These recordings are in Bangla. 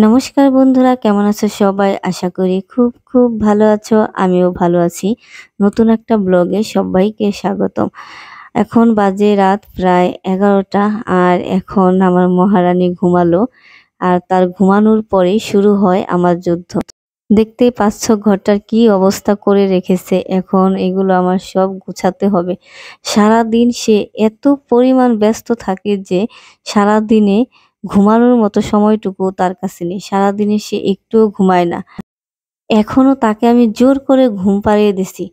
নমস্কার বন্ধুরা, কেমন আছো সবাই? আশা করি খুব খুব ভালো আছো। আমিও ভালো আছি। নতুন একটা ব্লগে সবাইকে স্বাগতম। এখন বাজে রাত প্রায় ১১টা। আর এখন আমার মহারানী ঘুমালো। আর তার ঘুমানোর পরেই শুরু হয় আমার যুদ্ধ। দেখতেই পাচ্ছ ঘরটার কি অবস্থা করে রেখেছে। এখন এগুলো আমার সব গুছাতে হবে। সারাদিন সে এত পরিমাণ ব্যস্ত থাকে যে সারাদিনে ঘুমানোর মতো সময়টুকু তার কাছে নেই। সারাদিনে সে একটুও ঘুমায় না। এখনো তাকে আমি জোর করে ঘুম পাড়িয়ে দিছি।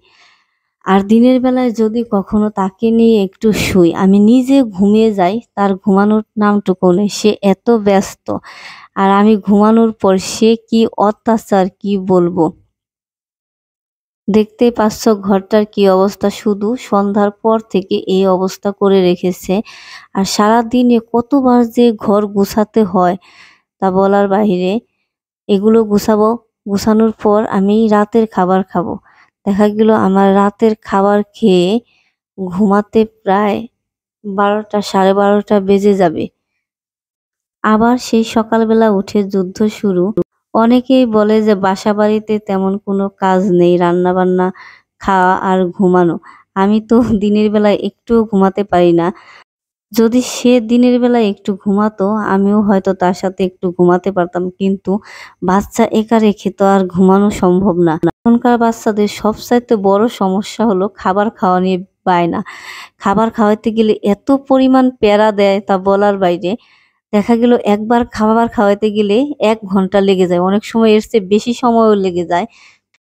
আর দিনের বেলায় যদি কখনো তাকে নিয়ে একটু শুই, আমি নিজে ঘুমিয়ে যাই, তার ঘুমানোর নামটুকু নেই। সে এত ব্যস্ত। আর আমি ঘুমানোর পর সে কি অত্যাচার কি বলবো। দেখতেই পাচ্ছ ঘরটার কি অবস্থা, শুধু সন্ধ্যার পর থেকে এই অবস্থা করে রেখেছে। আর সারাদিনে কতবার যে ঘর গুছাতে হয় তা বলার বাহিরে। এগুলো গুছাবো, গুছানোর পর আমি রাতের খাবার খাবো। দেখা গেল আমার রাতের খাবার খেয়ে ঘুমাতে প্রায় ১২টা ১২:৩০ বেজে যাবে। আবার সেই সকালবেলা উঠে যুদ্ধ শুরু। অনেকেই বলে যে বাসাবাড়িতে তেমন কোনো কাজ নেই, রান্নাবান্না, খাওয়া আর ঘুমানো। আমি তো দিনের বেলায় একটুও ঘুমাতে পারি না। যদি সে দিনের বেলায় একটু ঘুমাতো, আমিও হয়তো তার সাথে একটু ঘুমাতে পারতাম। কিন্তু বাচ্চা একা রেখে তো আর ঘুমানো সম্ভব না। এখনকার বাচ্চাদের সবচাইতে বড় সমস্যা হলো খাবার খাওয়া নিয়ে বায়না। খাবার খাওয়াতে গেলে এত পরিমাণ প্যারা দেয় তা বলার বাইরে। দেখা গেল একবার খাবার খাওয়াতে গেলে ১ ঘন্টা লেগে যায়। অনেক সময় এর চেয়ে বেশি সময়ও লেগে যায়।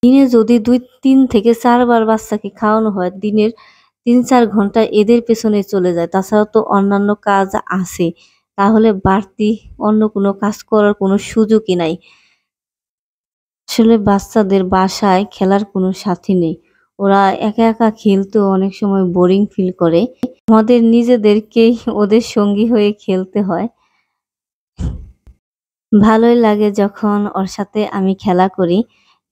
দিনে যদি ৩ থেকে ৪ বার বাচ্চাকে খাওয়ানো হয়, দিনের ৩-৪ ঘন্টা এদের পেছনে চলে যায়। তাছাড়া তো অন্যান্য কাজ আছে। তাহলে বাড়তি অন্য কোনো কাজ করার কোনো সুযোগই নাই। আসলে বাচ্চাদের বাসায় খেলার কোনো সাথী নেই। ওরা একা একা খেলতেও অনেক সময় বোরিং ফিল করে। আমাদের নিজেদেরকেই ওদের সঙ্গী হয়ে খেলতে হয়। ভালোই লাগে যখন ওর সাথে আমি খেলা করি।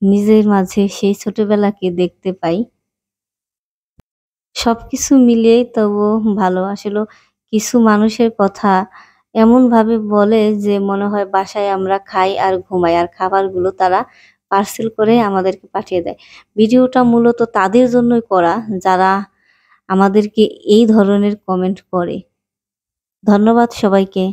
নিজের মাঝে সেই ছোটবেলাকে দেখতে পাই। সবকিছু মিলিয়েই তবুও ভালো। আসলেও কিছু মানুষের কথা এমনভাবে বলে যে মনে হয় বাসায় আমরা খাই আর ঘুমাই। আর খাবারগুলো তারা পার্সেল করে আমাদেরকে পাঠিয়ে দেয়। ভিডিওটা মূলত তাদের জন্যই করা যারা আমাদেরকে এই ধরনের কমেন্ট করে। ধন্যবাদ সবাইকে।